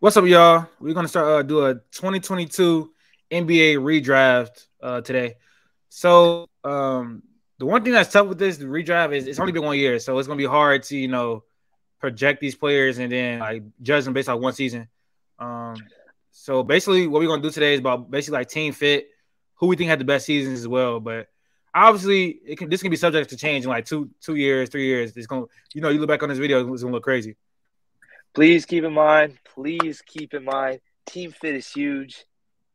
What's up, y'all? We're gonna start do a 2022 NBA redraft today. So the one thing that's tough with this redraft is it's only been 1 year, so it's gonna be hard to project these players and then like judge them based on one season. Um, so basically, what we're gonna do today is about basically like team fit, who we think had the best seasons as well. But obviously, this can be subject to change in like two years, 3 years. It's gonna you look back on this video, it's gonna look crazy. Please keep in mind, team fit is huge.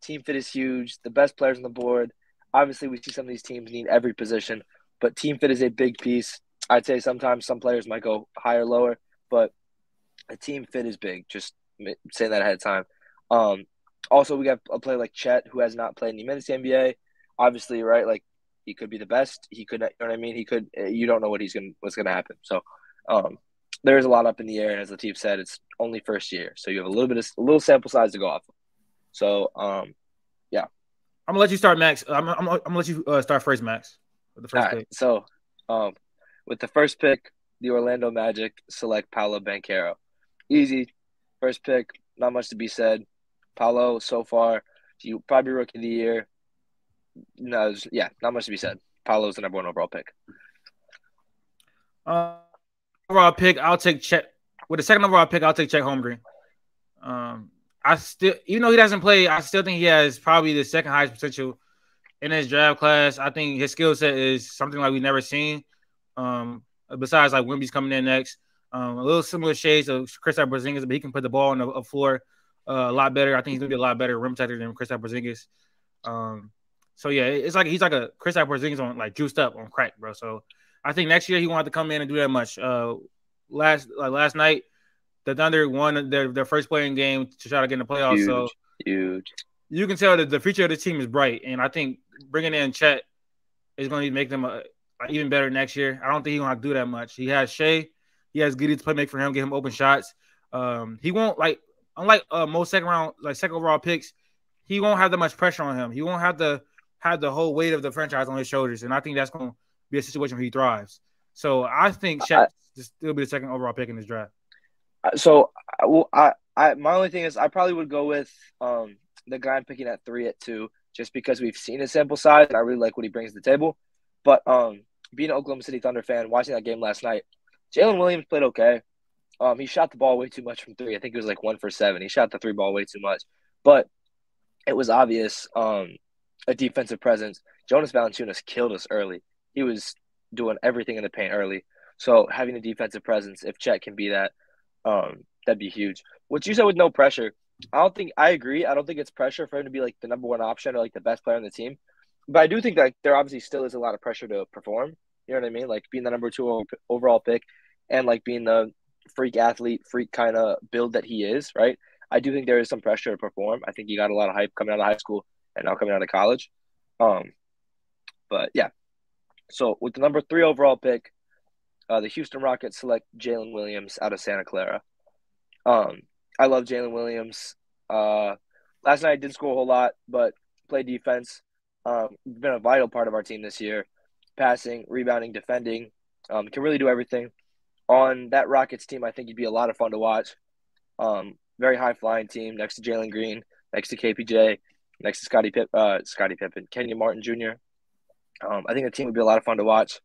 Team fit is huge. The best players on the board. Obviously, we see some of these teams need every position, but team fit is a big piece. I'd say sometimes some players might go higher, lower, but a team fit is big. Just saying that ahead of time. Um, Also, we got a player like Chet who has not played any minutes in the NBA. Obviously, right? Like he could be the best. He could, you know what I mean? He could. You don't know what's gonna happen. So, um, there is a lot up in the air, and as Latif said, it's only first year, so you have a little sample size to go off of. So, yeah. I'm gonna let you start, Max. I'm gonna let you start first, Max, with the All first right. pick. So, um, with the first pick, the Orlando Magic select Paolo Banchero. Easy. First pick, not much to be said. Paolo, so far, you probably rookie of the year. No, yeah, not much to be said. Paolo's the number one overall pick. Uh, Overall pick, I'll take Chet. With the second overall pick, I'll take Chet Holmgren. I still, even though he doesn't play, I still think he has probably the second highest potential in his draft class. I think his skill set is something like we've never seen. Besides like Wemby's coming in next, a little similar shades of Kristaps Porzingis, but he can put the ball on the floor a lot better. I think he's gonna be a lot better rim protector than Kristaps Porzingis. So yeah, it's like he's like a Kristaps Porzingis on like juiced up on crack, bro. So I think next year he won't have to come in and do that much. Last night, the Thunder won their first playing game to try to get in the playoffs. So Huge, huge. you can tell that the future of the team is bright, and I think bringing in Chet is going to make them even better next year. I don't think he's going to have to do that much. He has Shea, he has Giddey to play make for him, get him open shots. He won't unlike most second overall picks, he won't have that much pressure on him. He won't have to have the whole weight of the franchise on his shoulders, and I think that's going to be a situation where he thrives. So I think Chet still be the second overall pick in this draft. So, my only thing is I probably would go with the guy I'm picking at 3 at 2, just because we've seen his sample size and I really like what he brings to the table. But being an Oklahoma City Thunder fan, watching that game last night, Jalen Williams played okay. He shot the ball way too much from three. I think it was like 1 for 7. He shot the three ball way too much, but it was obvious a defensive presence. Jonas Valanciunas killed us early. He was doing everything in the paint early. So having a defensive presence, if Chet can be that, that'd be huge. What you said with no pressure, I agree. I don't think it's pressure for him to be like the number one option or like the best player on the team. But I do think that there obviously still is a lot of pressure to perform. You know what I mean? Like being the number two overall pick and like being the freak athlete, freak kind of build that he is, right? I do think there is some pressure to perform. I think he got a lot of hype coming out of high school and now coming out of college. Um, but yeah. So with the number 3 overall pick, the Houston Rockets select Jalen Williams out of Santa Clara. I love Jalen Williams. Last night I didn't score a whole lot, but played defense. Been a vital part of our team this year. Passing, rebounding, defending. Can really do everything. On that Rockets team, I think he'd be a lot of fun to watch. Very high flying team next to Jalen Green, next to KPJ, next to Scottie Pippen, Kenyon Martin Jr. I think the team would be a lot of fun to watch.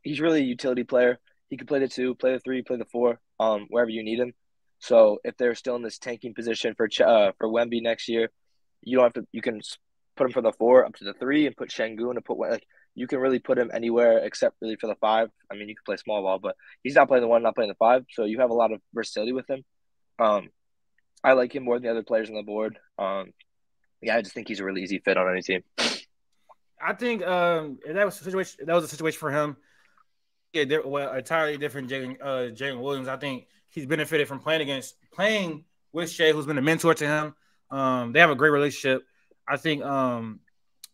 He's really a utility player. He can play the 2, play the 3, play the 4, wherever you need him. So if they're still in this tanking position for Wemby next year, you don't have to. You can put him from the 4 up to the 3 and put Şengün and put like you can really put him anywhere except really for the 5. I mean, you can play small ball, but he's not playing the 1, not playing the 5. So you have a lot of versatility with him. I like him more than the other players on the board. Yeah, I just think he's a really easy fit on any team. I think that was a situation for him. Yeah, entirely different Jalen Williams. I think he's benefited from playing with Shea, who's been a mentor to him. They have a great relationship. I think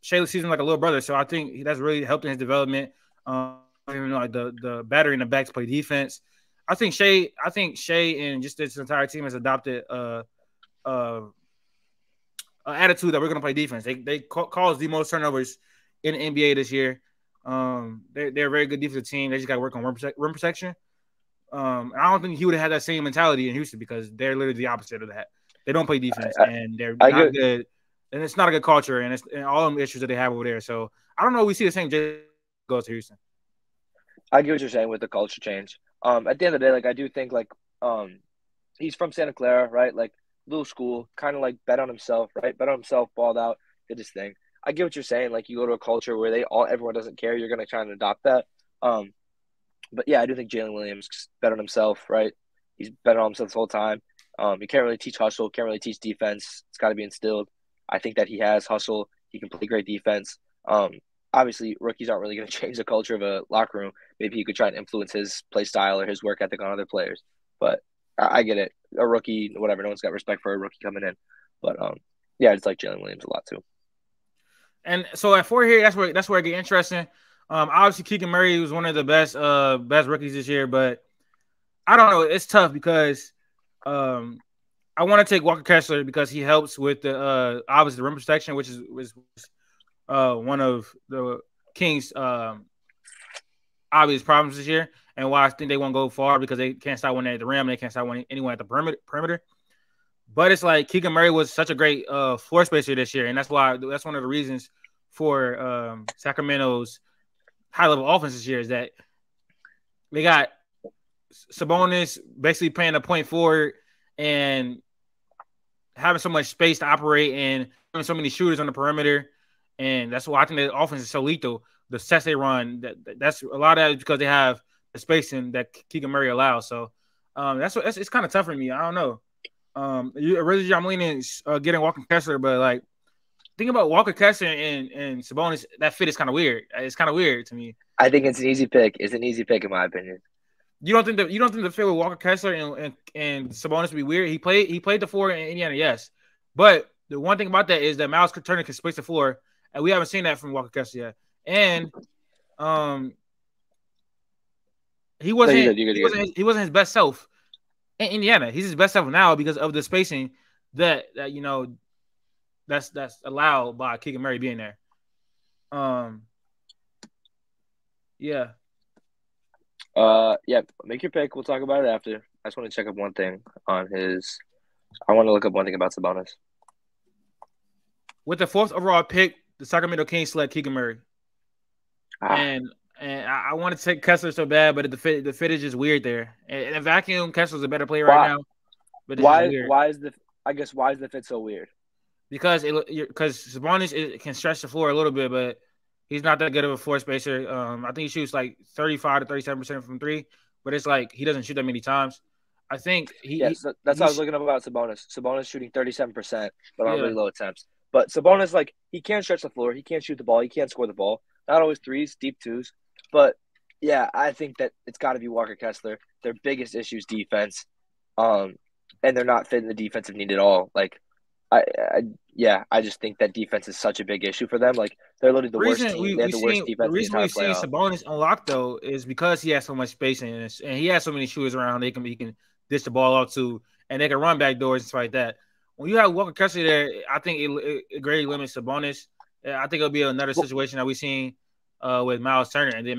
Shea sees him like a little brother, so I think that's really helped in his development. Like the battery in the back to play defense. I think Shea and just this entire team has adopted attitude that we're going to play defense. They cause the most turnovers in the NBA this year. They're a very good defensive team. They just got to work on rim protection. I don't think he would have had that same mentality in Houston because they're literally the opposite of that. They don't play defense I, and they're I not get good, and it's not a good culture and all them issues that they have over there. So I don't know. We see the same Jay goes to Houston. I get what you're saying with the culture change. At the end of the day, like I do think like he's from Santa Clara, right? Like little school, kind of like bet on himself, right? Bet on himself, balled out, did his thing. I get what you're saying. Like you go to a culture where everyone doesn't care, you're gonna try and adopt that. Um, but yeah, I do think Jalen Williams bet on himself, right? He's bet on himself this whole time. He can't really teach hustle, can't really teach defense. It's got to be instilled. I think that he has hustle. He can play great defense. Um, Obviously, rookies aren't really going to change the culture of a locker room. Maybe he could try and influence his play style or his work ethic on other players. But I get it. A rookie, whatever. No one's got respect for a rookie coming in. But yeah, I just like Jalen Williams a lot too. And so at 4 here, that's where it get interesting. Obviously Keegan Murray was one of the best rookies this year, but I don't know. It's tough because I want to take Walker Kessler because he helps with the obviously the rim protection, which was one of the Kings' obvious problems this year, and why I think they won't go far because they can't stop winning at the rim, they can't stop winning anyone at the perimeter. But it's like Keegan Murray was such a great floor spacer this year, and that's one of the reasons for Sacramento's high level offense this year is that they got Sabonis basically playing a point forward and having so much space to operate and having so many shooters on the perimeter, and that's why I think the offense is so lethal. The sets they run, that's a lot of that is because they have the spacing that Keegan Murray allows. So it's kind of tough for me. I don't know. Originally, I'm leaning getting Walker Kessler, but like think about Walker Kessler and Sabonis. That fit is kind of weird. It's kind of weird to me. I think it's an easy pick. It's an easy pick in my opinion. You don't think the fit with Walker Kessler and Sabonis would be weird? He played the floor in Indiana, yes, but the one thing about that is that Miles Turner can space the floor, and we haven't seen that from Walker Kessler yet. And he wasn't his best self in Indiana. He's his best self now because of the spacing that that's allowed by Keegan Murray being there. Yeah. Yeah, make your pick. We'll talk about it after. I just want to check up one thing on his. I want to look up one thing about Sabonis. With the 4th overall pick, the Sacramento Kings select Keegan Murray. And I want to take Kessler so bad, but the fit is just weird there. In a vacuum, Kessler's a better player right now. But why is the fit so weird? Because Sabonis can stretch the floor a little bit, but he's not that good of a floor spacer. I think he shoots like 35 to 37% from three, but it's like he doesn't shoot that many times. I think that's what I was looking up about Sabonis. Sabonis shooting 37%, but on really low attempts. But Sabonis, like, he can't stretch the floor. He can't shoot the ball. He can't score the ball. Not always threes, deep twos. But, yeah, I think that it's got to be Walker Kessler. Their biggest issue is defense, and they're not fitting the defensive need at all. Like, I just think that defense is such a big issue for them. Like, they're literally the worst team. They have the worst defense. The reason we've seen Sabonis unlocked, though, is because he has so much spacing and he has so many shooters around he can dish the ball out to, and they can run back doors and stuff like that. When you have Walker Kessler there, I think it greatly limits Sabonis. I think it'll be another situation that we've seen with Miles Turner. And then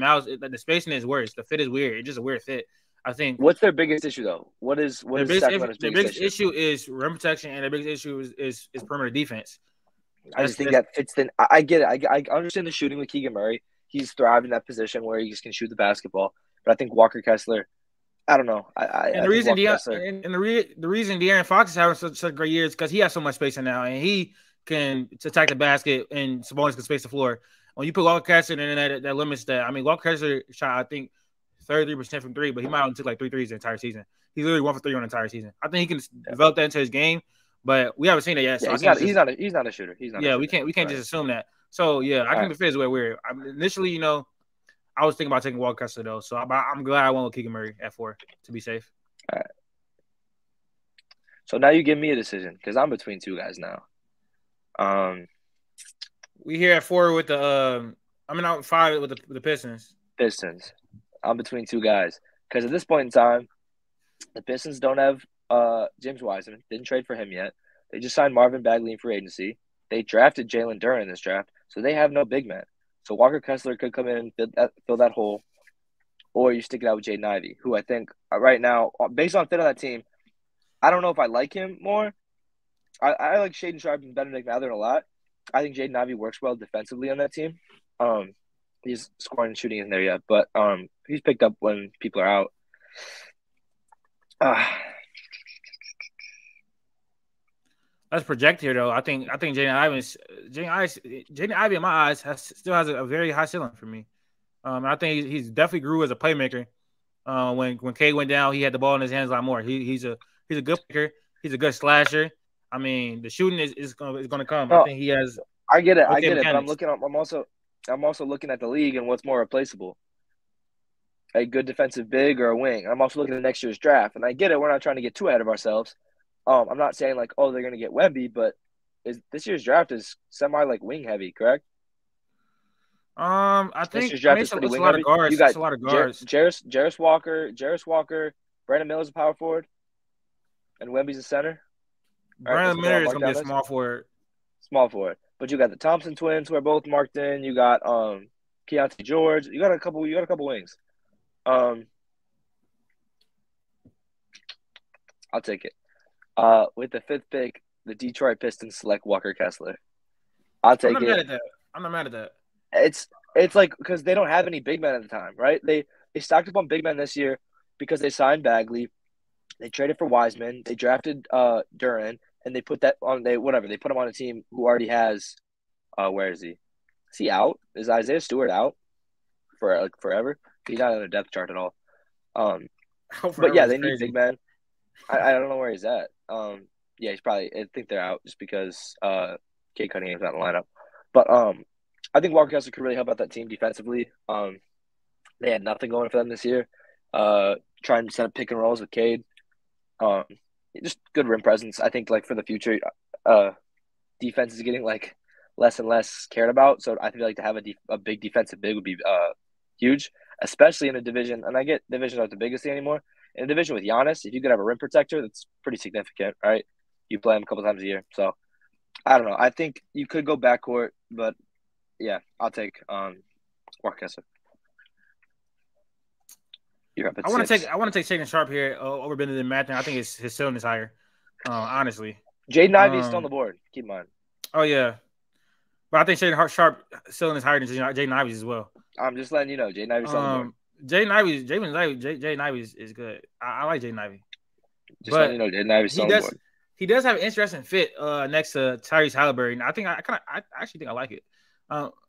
the spacing is worse. The fit is weird. It's just a weird fit. I think. What's their biggest issue, though? What is Sacramento's biggest issue? Is rim protection, and the biggest issue is perimeter defense. I just think that fits in. I get it. I understand the shooting with Keegan Murray. He's thrived in that position where he just can shoot the basketball. But I think Walker Kessler, I don't know. The reason De'Aaron Fox is having such great years because he has so much spacing now, and he can attack the basket, and Sabonis can space the floor. When you put Walker Kessler in that limits that. I mean, Walker Kessler shot, I think, 33% from three, but he might only took like 3 threes the entire season. He's literally 1 for 3 on the entire season. I think he can develop that into his game, but we haven't seen it yet. So he's not a shooter. We can't just assume that. So I think the fit is way weird. Initially, I was thinking about taking Walker Kessler though, so I'm glad I went with Keegan Murray at 4 to be safe. All right. So now you give me a decision because I'm between two guys now. We here at 4 with the out 5 with the Pistons. I'm between two guys because at this point in time, the Pistons don't have James Wiseman. Didn't trade for him yet. They just signed Marvin Bagley in free agency. They drafted Jalen Duren in this draft, so they have no big man. So Walker Kessler could come in and fill that hole. or you stick it out with Jaden Ivey, who I think right now, based on fit on that team, I don't know if I like him more. I like Shaden Sharp and Benedict Mather a lot. I think Jaden Ivey works well defensively on that team. He's scoring and shooting isn't there yet, but he's picked up when people are out. Let's project here, though. I think Jaden Ivey in my eyes still has a very high ceiling for me. I think he's definitely grew as a playmaker. When Cade went down, he had the ball in his hands a lot more. He's a good picker. He's a good slasher. I mean, the shooting is going to come. No, I think he has. I get it, mechanics. but I'm also looking at the league and what's more replaceable. A good defensive big or a wing. I'm also looking at next year's draft, and I get it. We're not trying to get too ahead of ourselves. I'm not saying like, oh, they're going to get Wemby, but this year's draft is semi like wing heavy, correct? I This think year's draft is it's pretty a wing lot of heavy. guards. You got It's a lot of guards. Jarris Walker, Brandon Miller's a power forward, and Wemby's a center. Brandon Miller is going to be a small forward. Small forward, but you got the Thompson twins who are both marked in. You got Keontae George. You got a couple wings. I'll take it. With the 5th pick, the Detroit Pistons select Walker Kessler. I'll take it. I'm not mad at that. It's like because they don't have any big men at the time, right? They stocked up on big men this year because they signed Bagley, they traded for Wiseman, they drafted Duran, and they put that on they put him on a team who already has where is he? Is he out? Is Isaiah Stewart out for like forever? He's not on the depth chart at all. But yeah, they need big men. I don't know where he's at. Yeah, he's probably. I think they're out just because Cade Cunningham's not in the lineup. But I think Walker Kessler could really help out that team defensively. They had nothing going for them this year. Trying to set up pick and rolls with Cade. Just good rim presence. I think like for the future, defense is getting like less and less cared about. So I feel like to have a big defensive big would be huge, especially in a division. And I get divisions aren't the biggest thing anymore. In a division with Giannis, if you could have a rim protector, that's pretty significant, right? You play him a couple times a year. So I don't know. I think you could go backcourt, but yeah, I'll take Walker Kessler. I want to take Shaden Sharp here over Benedict Mather. I think his ceiling is higher. Honestly, Jaden Ivey is still on the board. Keep in mind. Oh yeah, but I think Shaden Sharp ceiling is higher than Jaden Ivey's as well. I'm just letting you know, Jaden Ivey's on the board. Jaden Ivey is good. I like Jaden Ivey. Just letting you know, Jaden Ivey's on the board. He does have an interesting fit next to Tyrese Halliburton. I think I actually think I like it.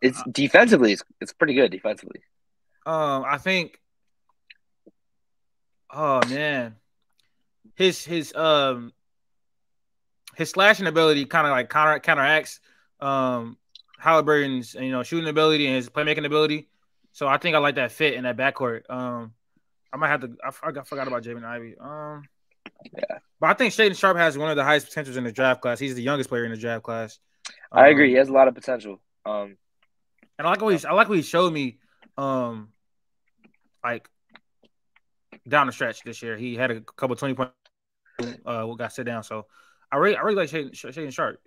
It's defensively, it's pretty good defensively. I think. Oh man, his slashing ability kind of like counteracts Halliburton's shooting ability and his playmaking ability. So I think I like that fit in that backcourt. I might have to. I forgot about Jaden Ivey. Yeah, but I think Shaden Sharp has one of the highest potentials in the draft class. He's the youngest player in the draft class. I agree. He has a lot of potential. And I like what he showed me. Like down the stretch this year, he had a couple 20-point. Got sit down. So I really like Shaden Sharp.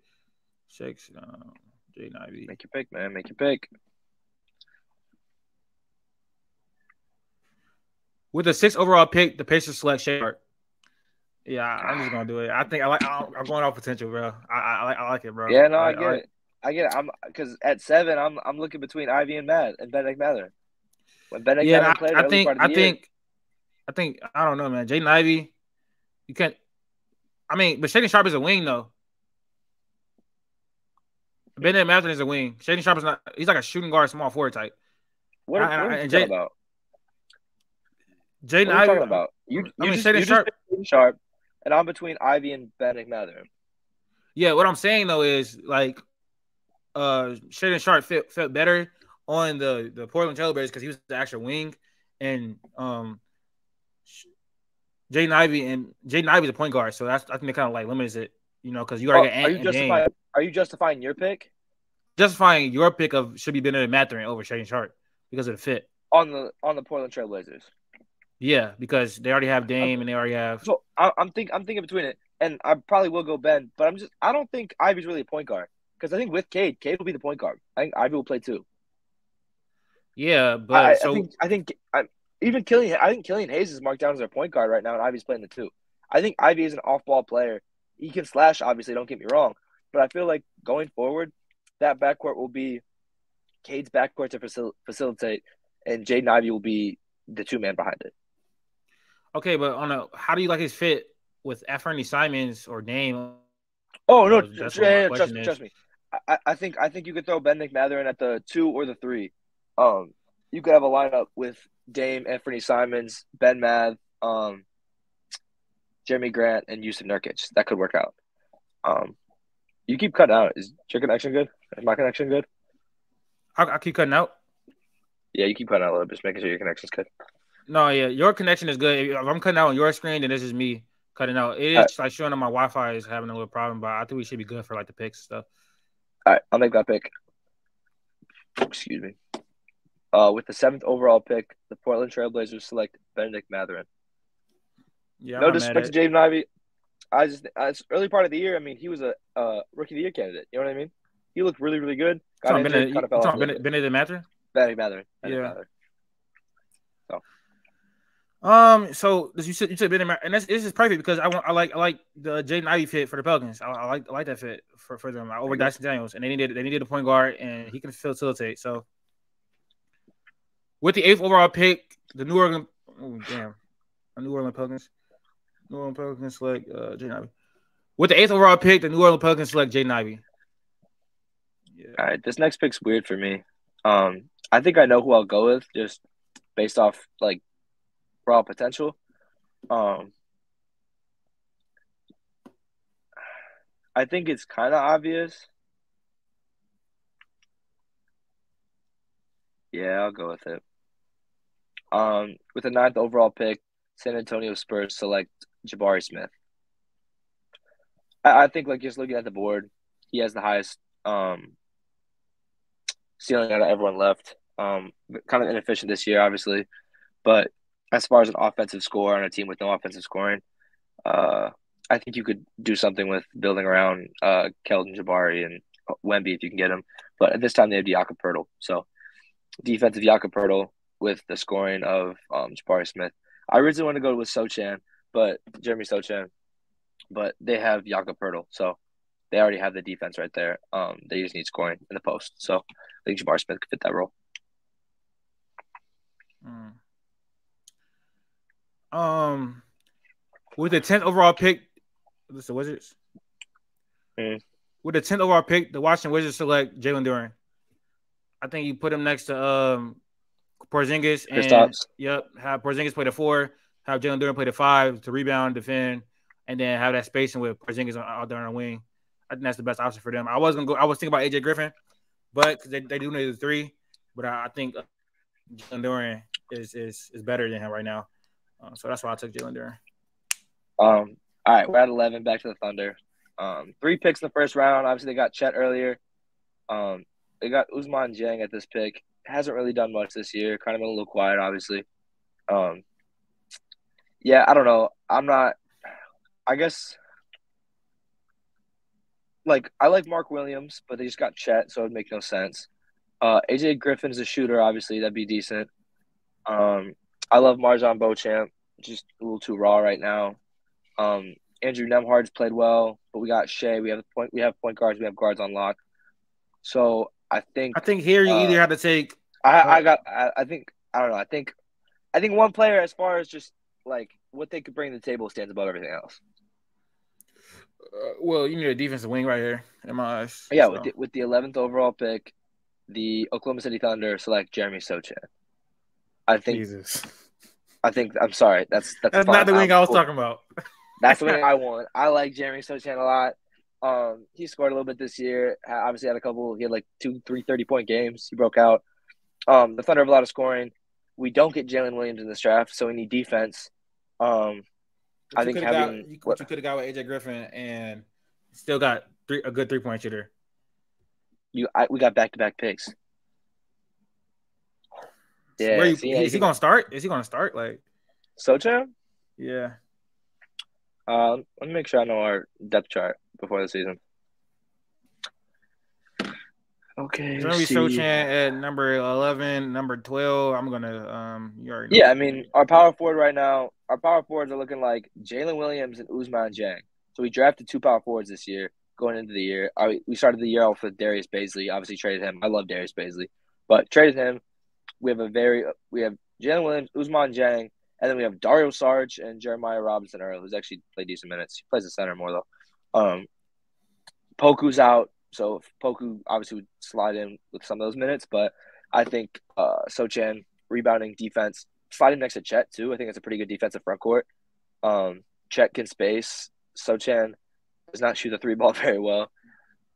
Jaden Ivey. Make your pick, man. Make your pick. With the 6th overall pick, the Pacers select Shaden Sharp. Yeah, I'm just gonna do it. I'm going off potential, bro. I like it, bro. Yeah, no, I get it. I'm because at 7, I'm looking between Ivy and Benedict Mather. When Benedict Mather played, I think I don't know, man. Jaden Ivey, you can't. I mean, but Shaden Sharp is a wing though. Benedict Mather is a wing. Shaden Sharp is not. He's like a shooting guard, small forward type. What are you talking about? Jaden Ivey. Talking about? Shaden Sharp, and I'm between Ivy and Benedict Mather. Yeah, what I'm saying though is like, Shaden Sharp felt better on the Portland Trailblazers because he was the actual wing, and Jaden Ivey's a point guard, so I think it kind of like limits it, because you already got Are you justifying your pick? Justifying your pick of should be Benedict Mather over Shaden Sharp because of the fit on the Portland Trailblazers. Yeah, because they already have Dame and they already have. So I'm thinking between it, and I probably will go Ben, but I don't think Ivy's really a point guard because I think with Cade will be the point guard. I think Ivy will play too. Yeah, but even Killian. I think Killian Hayes is marked down as our point guard right now, and Ivy's playing the two. I think Ivy is an off-ball player. He can slash, obviously. Don't get me wrong, but I feel like going forward, that backcourt will be Cade's backcourt to facilitate, and Jaden Ivey will be the two-man behind it. Okay, but how do you like his fit with Anthony Simons or Dame? Oh no, That's what my question trust me. I think you could throw Ben McMather at the 2 or the 3. You could have a lineup with Dame, Anthony Simons, Ben Math, Jeremy Grant, and Yusuf Nurkic. That could work out. You keep cutting out. Is your connection good? Is my connection good? I keep cutting out. Yeah, you keep cutting out a little bit, just making sure your connection's good. No, yeah, your connection is good. If I'm cutting out on your screen, then this is me cutting out. It is like showing that my Wi-Fi is having a little problem, but I think we should be good for like the picks and stuff. All right, I'll make that pick. Excuse me. With the 7th overall pick, the Portland Trailblazers select Benedict Mathurin. Yeah, no disrespect to Jaden Ivey. It's early part of the year. I mean, he was a rookie of the year candidate. You know what I mean? He looked really, really good. Got injured, kind of fell off. Benedict Mathurin? Benedict Mathurin. Yeah. So. So you said Benedict Mathurin, and this is perfect because I like the Jaden Ivey fit for the Pelicans. I like that fit for them over Dyson Daniels, and they needed a point guard, and he can facilitate. So with the 8th overall pick, the New Orleans Pelicans. New Orleans Pelicans select Jaden Ivey. With the 8th overall pick, the New Orleans Pelicans select Jaden Ivey. Yeah. All right, this next pick's weird for me. I think I know who I'll go with just based off like raw potential. I think it's kind of obvious. Yeah, I'll go with it. With the 9th overall pick, San Antonio Spurs select Jabari Smith. I think, like, just looking at the board, he has the highest ceiling out of everyone left. Kind of inefficient this year, obviously. But as far as an offensive score on a team with no offensive scoring, I think you could do something with building around Keldon Jabari and Wemby if you can get him. But at this time, they have Jakob Poeltl. So defensive Jakob Poeltl with the scoring of Jabari Smith. I originally wanted to go with Jeremy Sochan, but they have Jakob Poeltl, so they already have the defense right there. They just need scoring in the post, so I think Jabari Smith could fit that role. With the 10th overall pick, the Wizards. With the 10th overall pick, the Washington Wizards select Jalen Duren. I think you put him next to Porzingis, and have Porzingis play the 4, have Jalen Duren play the 5 to rebound, defend, and then have that spacing with Porzingis out there on the wing. I think that's the best option for them. I was thinking about AJ Griffin, but they do need the 3. But I think Jalen Duren is better than him right now. So that's why I took Jalen Duren. All right, we're at 11. Back to the Thunder. 3 picks in the first round. Obviously, they got Chet earlier. They got Ousmane Dieng at this pick. Hasn't really done much this year. Kind of been a little quiet, obviously. Yeah, I don't know. I guess, like, I like Mark Williams, but they just got Chet, so it would make no sense. AJ Griffin's a shooter, obviously. That'd be decent. I love Marjon Beauchamp. Just a little too raw right now. Andrew Nembhard's played well, but we got Shea. We have point guards. We have guards on lock. So I think here you either have to take. I don't know. I think one player, as far as just like what they could bring to the table, stands above everything else. Well, you need a defensive wing right here in my eyes. Yeah, so. with the 11th overall pick, the Oklahoma City Thunder select Jeremy Sochan. I think. Jesus. I'm sorry. That's not the wing I was talking about. That's the wing I want. I like Jeremy Sochan a lot. He scored a little bit this year. Obviously had a couple. He had like 2, 3 30-point games. He broke out. The Thunder have a lot of scoring. We don't get Jalen Williams in this draft, so we need defense. I think what you could have got with AJ Griffin and still got a good 3-point shooter. We got back-to-back picks. Yeah, is he gonna start? Is he gonna start? Like Sochan? Yeah. Let me make sure I know our depth chart before the season. Okay, let's Jeremy Sochan see. at number 11, number 12. I'm gonna you already Yeah, know. I mean, our power forward right now, our power forwards are looking like Jalen Williams and Usman Jang. So we drafted 2 power forwards this year going into the year. We started the year off with Darius Baisley. Obviously traded him. I love Darius Baisley, but traded him. We have Jalen Williams, Usman Jang, and then we have Dario Sarge and Jeremiah Robinson Earl, who's actually played decent minutes. He plays the center more though. Poku's out, so Poku obviously would slide in with some of those minutes, but I think Sochan rebounding defense, sliding next to Chet too. I think it's a pretty good defensive front court. Chet can space. Sochan does not shoot the three ball very well.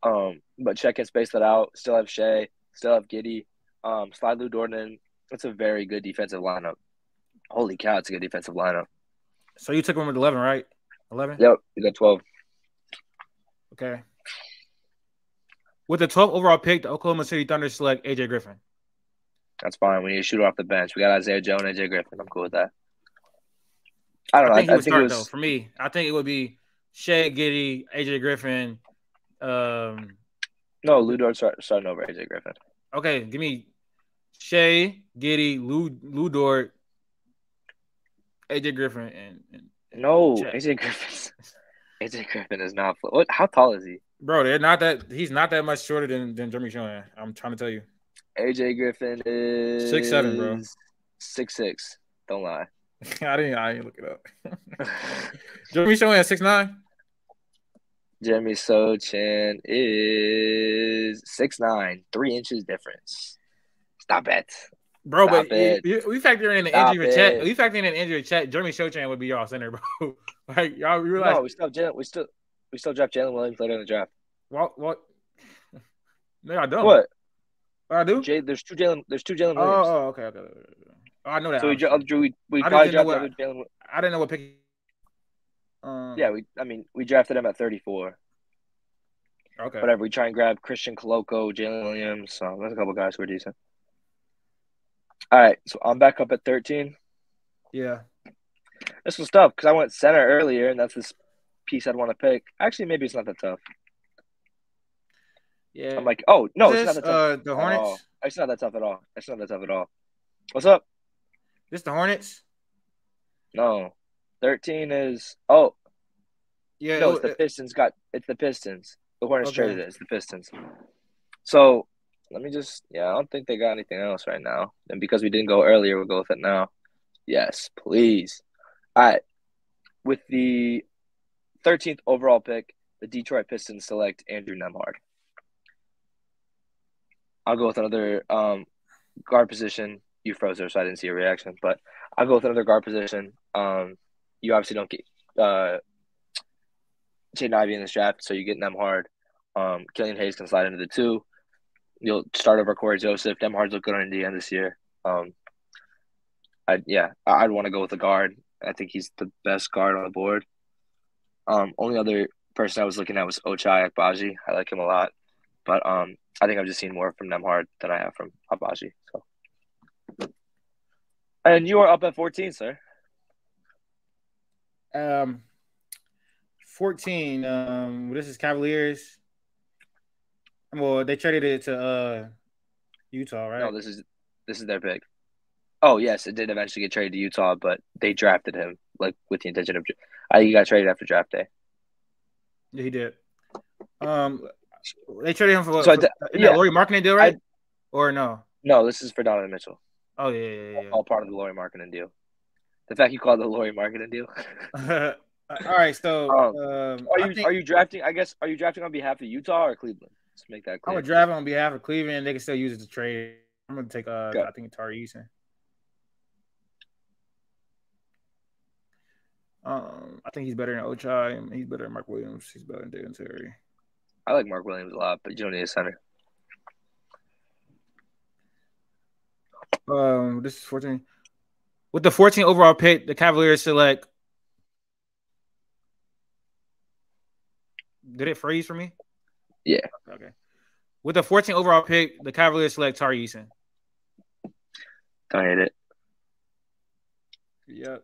But Chet can space that out. Still have Shea. Still have Giddy. Slide Lou Dorden. It's a very good defensive lineup. Holy cow, it's a good defensive lineup. So you took him with 11, right? 11. Yep, you got 12. Okay. With the 12th overall pick, the Oklahoma City Thunder select AJ Griffin. That's fine. We need to shoot off the bench. We got Isaiah Joe and AJ Griffin. I'm cool with that. I don't know. I think he would think it start was though. For me, I think it would be Shea, Giddy, AJ Griffin. no Lou Dort starting over AJ Griffin. Okay, give me Shea, Giddy, Lou Dort, AJ Griffin, and No, Chet. AJ Griffin is not. What? How tall is he? Bro, they're not that. He's not that much shorter than Jeremy Shoyan. I'm trying to tell you. AJ Griffin is 6'7", bro. 6'6". Don't lie. I didn't look it up. Jeremy Shoyan 6'9". Jeremy Sochan is 6'9", 3 inches difference. Stop it. Bro, Stop but it. we factor in the Stop injury with Chet. it. We factor in an injury with Chet. Jeremy Sochan would be your center, bro. Like y'all realize? No, we still draft Jalen Williams later in the draft. What? No, I don't. What? I do. There's two Jalen Williams. Oh, okay. Oh, I know that. So we I probably didn't know drafted what. Jalen. I didn't know what pick. Yeah, we drafted him at 34. Okay. Whatever. We try and grab Christian Coloco, Jalen Williams. There's a couple guys who are decent. All right, so I'm back up at 13. Yeah. This was tough because I went center earlier, and that's this piece I'd want to pick. Actually, maybe it's not that tough. Yeah. I'm like, oh no, it's not that tough. The Hornets. Oh, it's not that tough at all. What's up? This the Hornets. No, 13 is Yeah. no, it's the Pistons. It's the Pistons. The Hornets Okay. traded it. It's the Pistons. So let me I don't think they got anything else right now. And because we didn't go earlier, we'll go with it now. Yes, please. All right. With the 13th overall pick, the Detroit Pistons select Andrew Nembhard. I'll go with another guard position. You froze there, so I didn't see a reaction. But I'll go with another guard position. You obviously don't get Jaden Ivey in this draft, so you get Nembhard. Killian Hayes can slide into the 2. You'll start over Corey Joseph. Nembhard's look good on Indiana this year. I'd want to go with a guard. I think he's the best guard on the board. Only other person I was looking at was Ochai Agbaji. I like him a lot. But I think I've just seen more from Nembhard than I have from Agbaji. So. And you are up at 14, sir. 14. This is Cavaliers. Well, they traded it to Utah, right? No, this is their pick. Oh yes, it did eventually get traded to Utah, but they drafted him with the intention of. He got traded after draft day. Yeah, he did. They traded him for what? So Lauri Markkanen deal, right? Or no? No, this is for Donovan Mitchell. Oh yeah. All part of the Lauri Markkanen deal. The fact you call it the Lauri Markkanen deal. All right, so are you drafting? I guess are you drafting on behalf of Utah or Cleveland? Let's make that clear. I'm gonna draft on behalf of Cleveland. They can still use it to trade. I'm gonna take I think Tari Eason. I think he's better than Ochai. He's better than Mark Williams. He's better than Dayton Terry. I like Mark Williams a lot, but you don't need a center. This is 14. With the 14th overall pick, the Cavaliers select. Did it freeze for me? Yeah. Okay. With the 14th overall pick, the Cavaliers select Tari Eason. Don't hate it. Yep.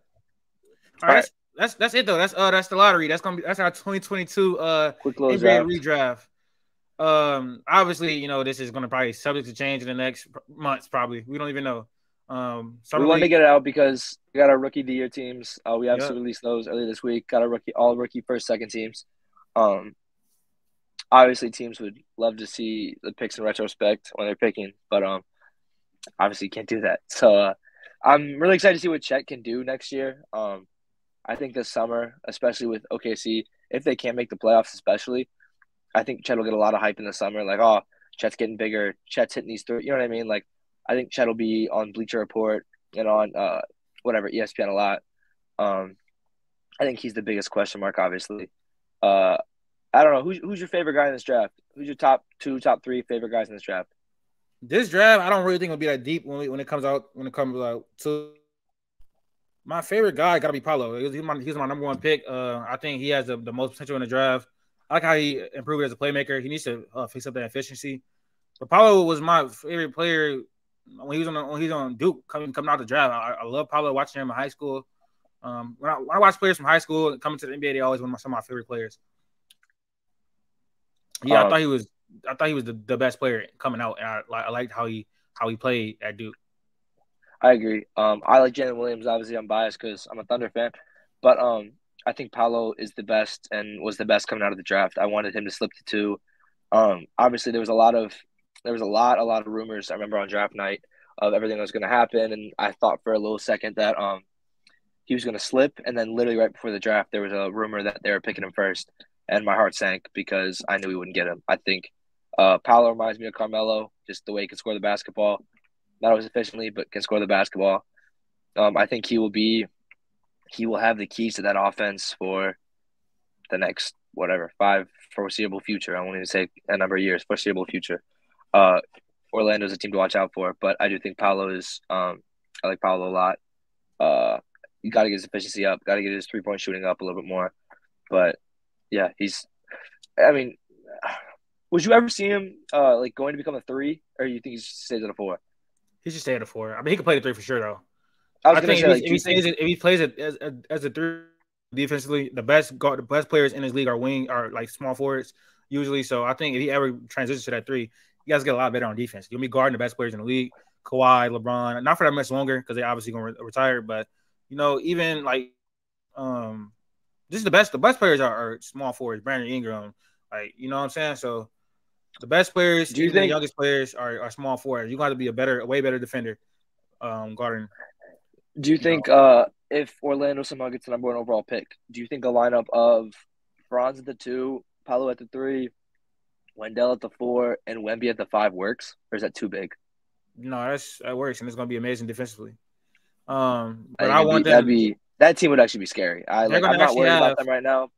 All right. That's it though. That's the lottery. That's our 2022 quick close NBA redraft. Obviously, this is going to probably subject to change in the next months. Probably, we don't even know. We Summer wanted to league. get it out because we got our rookie of the year teams. We obviously Yep. released those earlier this week. Got our all rookie first, second teams. Obviously teams would love to see the picks in retrospect when they're picking, but obviously can't do that. So I'm really excited to see what Chet can do next year. I think this summer, especially with OKC, if they can't make the playoffs, especially, I think Chet will get a lot of hype in the summer. Like, oh, Chet's getting bigger. Chet's hitting these three. You know what I mean? Like, I think Chet will be on Bleacher Report and on whatever ESPN a lot. I think he's the biggest question mark, obviously. Uh, I don't know who's your favorite guy in this draft. Who's your top two, top three favorite guys in this draft? This draft, I don't really think it'll be that deep when it comes out. When it comes out to my favorite guy, got to be Paulo. He's my number one pick. I think he has the most potential in the draft. I like how he improved as a playmaker. He needs to fix up that efficiency. But Paulo was my favorite player when he was on Duke coming out the draft. I love Paulo, watching him in high school. When I watch players from high school coming to the NBA, they always one of some of my favorite players. Yeah, I thought he was the best player coming out, and I liked how he played at Duke. I agree. I like Jalen Williams. Obviously, I'm biased because I'm a Thunder fan, but I think Paolo is the best and was the best coming out of the draft. I wanted him to slip to two. Obviously, there was a lot of rumors. I remember on draft night of everything that was going to happen, and I thought for a little second that he was going to slip, and then literally right before the draft, there was a rumor that they were picking him first, and my heart sank because I knew we wouldn't get him. I think Paolo reminds me of Carmelo, just the way he can score the basketball. Not always efficiently, but can score the basketball. I think he will have the keys to that offense for the next five foreseeable future. I won't even say a number of years, foreseeable future. Orlando's a team to watch out for, but I do think Paolo is. I like Paolo a lot. You got to get his efficiency up. Got to get his 3-point shooting up a little bit more. But yeah, he's. I mean, would you ever see him like going to become a 3, or you think he stays at a 4? He should stay at a 4. I mean, he can play the 3 for sure, though. I think if he plays it as a 3 defensively, the best players in his league are like small forwards usually. So I think if he ever transitions to that 3, you guys get a lot better on defense. You'll be guarding the best players in the league, Kawhi, LeBron. Not for that much longer because they're obviously going to retire, but even like this is the best. The best players are small forwards. Brandon Ingram, like you know what I'm saying. So the best players, the youngest players are small forwards. You got to be a way better defender. Guarding. Do you think if Orlando somehow gets the number 1 overall pick, do you think a lineup of Franz at the 2, Paolo at the 3, Wendell at the 4, and Wemby at the 5 works, or is that too big? No, that works, and it's going to be amazing defensively. But that team would actually be scary. I'm not worried about them right now.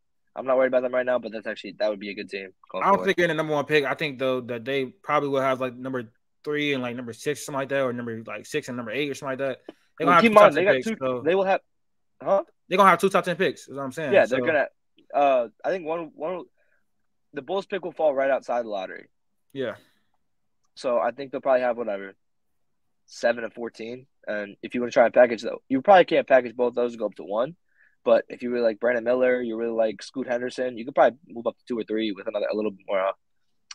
But that would be a good team. I don't think they're the number 1 pick. I think though that they probably will have like number 3 and like number 6, something like that, or number like 6 and number 8 or something like that. They're gonna have 2 top 10 picks. They will have, They're gonna have 2 top 10 picks. Is what I'm saying. Yeah, they're gonna. I think one the Bulls pick will fall right outside the lottery. Yeah. So I think they'll probably have 7 and 14. And if you want to try and package though, you probably can't package both those and go up to 1. But if you really like Brandon Miller, you really like Scoot Henderson, you could probably move up to 2 or 3 with a little bit more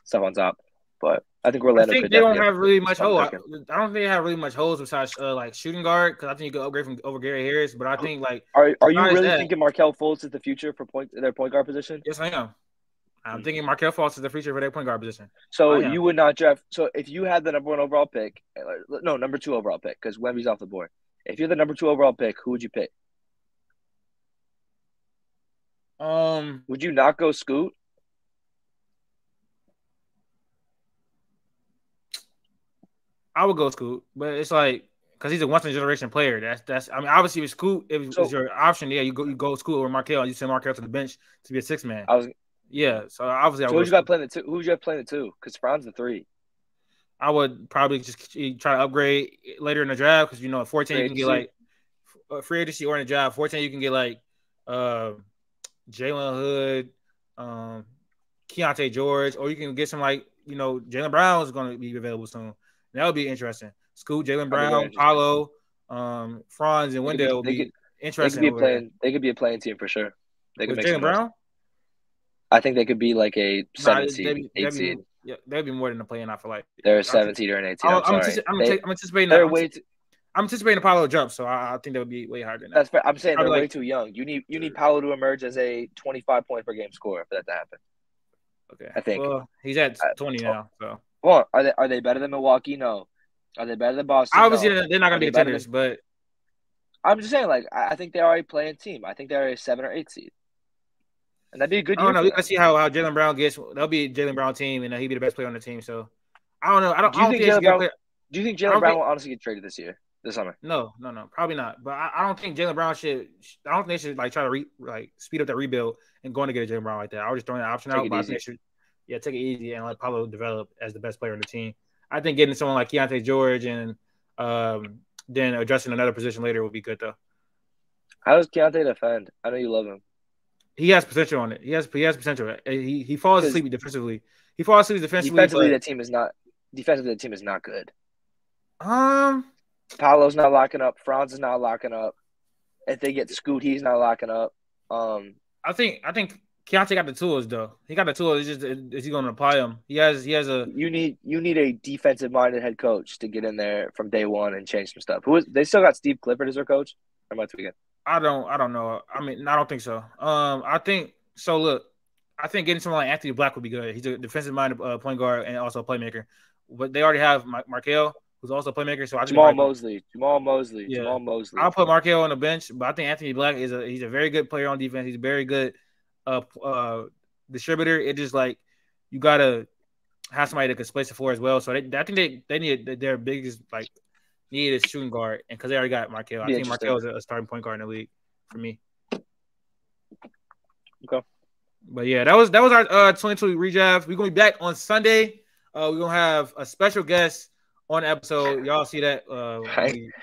stuff on top. But I think Orlando. I think they don't have really much holes. I don't think they have really much holes besides like shooting guard because I think you could upgrade over Gary Harris. But I think like are you really thinking Markelle Fultz is the future for their point guard position? Yes, I am. I'm thinking Markelle Fultz is the future for their point guard position. So you would not draft. So if you had the number 1 overall pick, number 2 overall pick because Wemby's off the board. If you're the number 2 overall pick, who would you pick? Would you not go Scoot? I would go Scoot, but it's like because he's a once in a generation player. That's. I mean, obviously, with Scoot, if it's your option, yeah, you go Scoot over Markelle. You send Markelle to the bench to be a 6 man. Yeah, so obviously, who'd you got playing the 2? Who'd you have playing the 2? Because Fran's the 3. I would probably just try to upgrade later in the draft because at 14 you can get like free agency or in the draft. 14 you can get like Jalen Hood, Keontae George, or you can get some like Jaylen Brown is going to be available soon. That would be interesting. Scoot, Jaylen Brown, Paulo, Franz, and Wendell will be interesting. They could be a playing team for sure. They could make Jaylen Brown. I think they could be like a 7 seed, 8 seed. Yeah, they'd be more than the play-in. I feel like They're a 17 or an 18. I'm sorry. I'm anticipating they're that. way too. I'm anticipating Apollo jump, so I think that would be way higher than that. That's fair. I'm saying they're way too young. You need Paolo to emerge as a 25 point per game scorer for that to happen. Okay, I think. Well, he's at 20 now. So, well, are they better than Milwaukee? No. Are they better than Boston? Obviously, no. they're not going to be contenders, but I'm just saying, like, I think they're already playing team. I think they're a 7 or 8 seed, and that'd be a good year. I don't know. We gotta see how Jaylen Brown gets. That'll be Jaylen Brown team, and he'll be the best player on the team. So, I don't know. Do you think Jaylen Brown will honestly get traded this summer? No, probably not. But I don't think Jaylen Brown should. I don't think they should like try to speed up that rebuild and going to get a Jaylen Brown like that. I was just throwing that option out, but I think they should, take it easy and let Paulo develop as the best player on the team. I think getting someone like Keontae George and then addressing another position later would be good though. How does Keontae defend? I know you love him. He has potential on it. He has potential. He falls asleep defensively. He falls asleep defensively. Defensively, the team is not good. Paolo's not locking up. Franz is not locking up. If they get Scoot, he's not locking up. I think Keontae got the tools though. He got the tools. It's just is he going to apply them? He has a. You need a defensive minded head coach to get in there from day one and change some stuff. They still got Steve Clifford as their coach? Or am I tweaking? I don't know. I mean, I don't think so. I think so. Look, I think getting someone like Anthony Black would be good. He's a defensive-minded point guard and also a playmaker. But they already have Markel, who's also a playmaker. So I think Jamal Mosley. I'll put Markel on the bench, but I think Anthony Black he's a very good player on defense. He's a very good distributor. It just like you gotta have somebody that can space the floor as well. So I think they need their biggest need a shooting guard, and because they already got Markel. I think Markel is a starting point guard in the league for me. Okay. But yeah, that was our 2020 redraft. We're gonna be back on Sunday. We're gonna have a special guest on the episode. Y'all see that?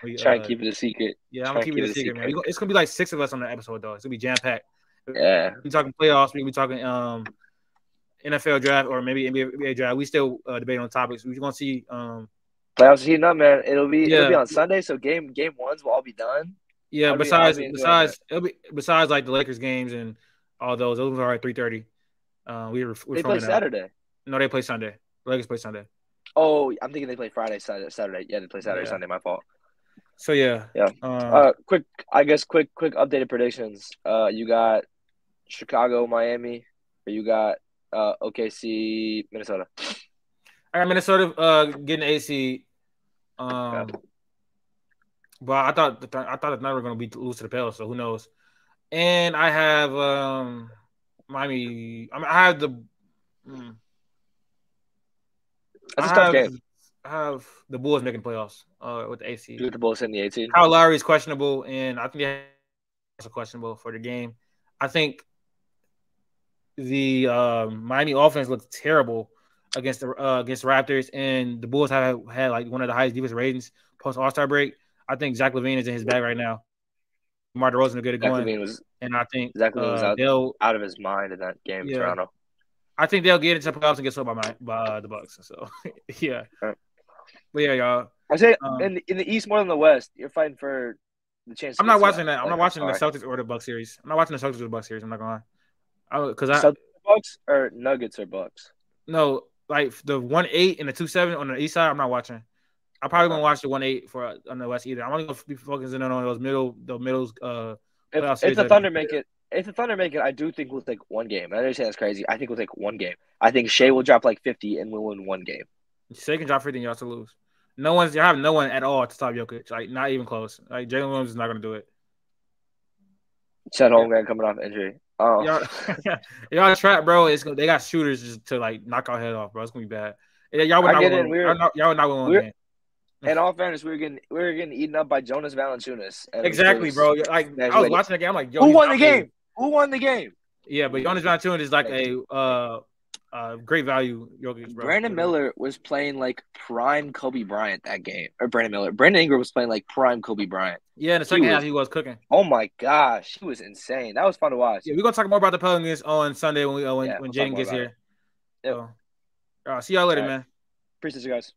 We try and keep it a secret. Yeah, I'm gonna keep it a secret, man. It's gonna be like 6 of us on the episode though. It's gonna be jam packed. Yeah. We're talking playoffs. We're talking NFL draft or maybe NBA draft. We still debating on topics. We're gonna see playoffs heating up, man. It'll be on Sunday, so game ones will all be done. Yeah, besides like the Lakers games and all those are at 3:30. They play Saturday. No, they play Sunday. The Lakers play Sunday. Oh, I'm thinking they play Friday, Saturday. Yeah, they play Saturday, Sunday. My fault. So yeah. Quick updated predictions. You got Chicago, Miami, or you got OKC, Minnesota. I got Minnesota getting the AC. But I thought the Thunder were going to lose to the Pels, so who knows? And I have Miami. I mean, I have the. That's a tough game. I have the Bulls making playoffs with the AC. The Bulls in the 18. Kyle Lowry is questionable, and I think they're also questionable for the game. I think the Miami offense looked terrible against the Raptors, and the Bulls have had like one of the highest defensive ratings post All-Star break. I think Zach LaVine is in his bag right now. DeMar DeRozan will get it going, and I think Zach LaVine was out of his mind in that game in Toronto. I think they'll get into the playoffs and get swept by the Bucks. So yeah, right. But yeah, y'all. I say in the East more than the West, you're fighting for the chance. I'm not watching that. I'm not watching the Celtics or the Bucks series. I'm not watching the Celtics or the Bucks series. I'm not gonna lie. Because Bucks or Nuggets or Bucks. No, like the 1-8 and the 2-7 on the East side. I'm not watching. I probably won't watch the 1-8 on the West either. I'm only gonna be focusing on those middles. If the Thunder make it, I do think we'll take one game. I understand that's crazy. I think we'll take one game. I think Shea will drop like 50 and we'll win one game. Shea can drop 50 and y'all still lose. You have no one at all to stop Jokic. Like not even close. Like Jalen Williams is not gonna do it. Chet Holmgren coming off injury. Oh, y'all trap, bro. They got shooters just to like knock our head off, bro. It's gonna be bad. Y'all would not win one game. In all fairness, we were getting eaten up by Jonas Valanciunas. Exactly, bro. Like I was watching the game. I'm like, yo, who won the game? Who won the game? Yeah, but Jonas Valanciunas is like a great value. Jokic, bro. Brandon Miller was playing like prime Kobe Bryant that game. Or Brandon Ingram was playing like prime Kobe Bryant. Yeah, in the second half, he was cooking. Oh my gosh, he was insane. That was fun to watch. Yeah, we're gonna talk more about the Pelicans on Sunday when Jaden gets here. Yep. So, see y'all later, man. Appreciate you guys.